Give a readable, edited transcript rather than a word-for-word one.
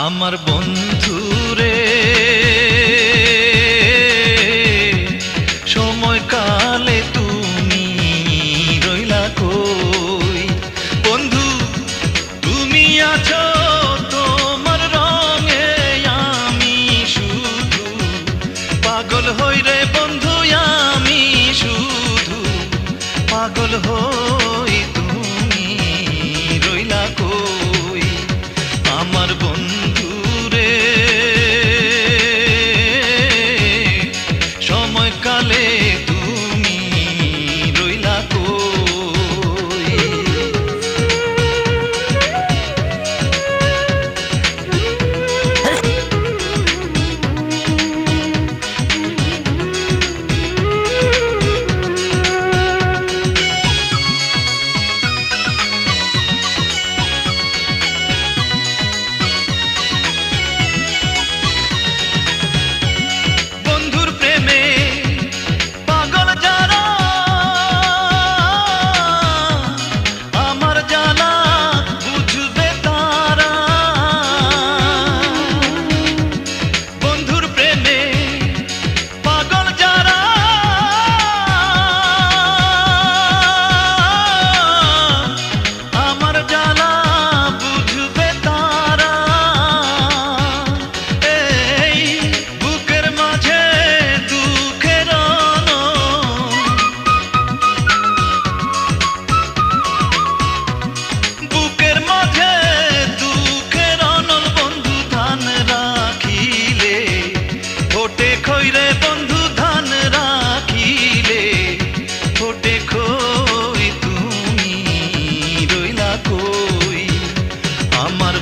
আমার বন্ধুরে সময়কালে তুমি রইলা কই। বন্ধু তুমি আছো তোমার রঙে, আমি শুধু পাগল হই রে বন্ধু, আমি শুধু পাগল হই, তুমি রইলা কই। আমার বন্ধু রে সময়কালে তুমি রইলা কই। বন্ধুর প্রেমে পাগল যারা, আমার জ্বালা বুঝবে তারা। বন্ধুর প্রেমে পাগল যারা, আমার জ্বালা বুঝবে তারা। এই বুকের মাঝে দুঃখের অনল, বুকের মাঝে দুঃখের অনল। বন্ধু ধান রাখিলে ফোটে খই রে বন্ধু, ধান রাখিলে ফোটে খই, তুমি রইলা কই। আমার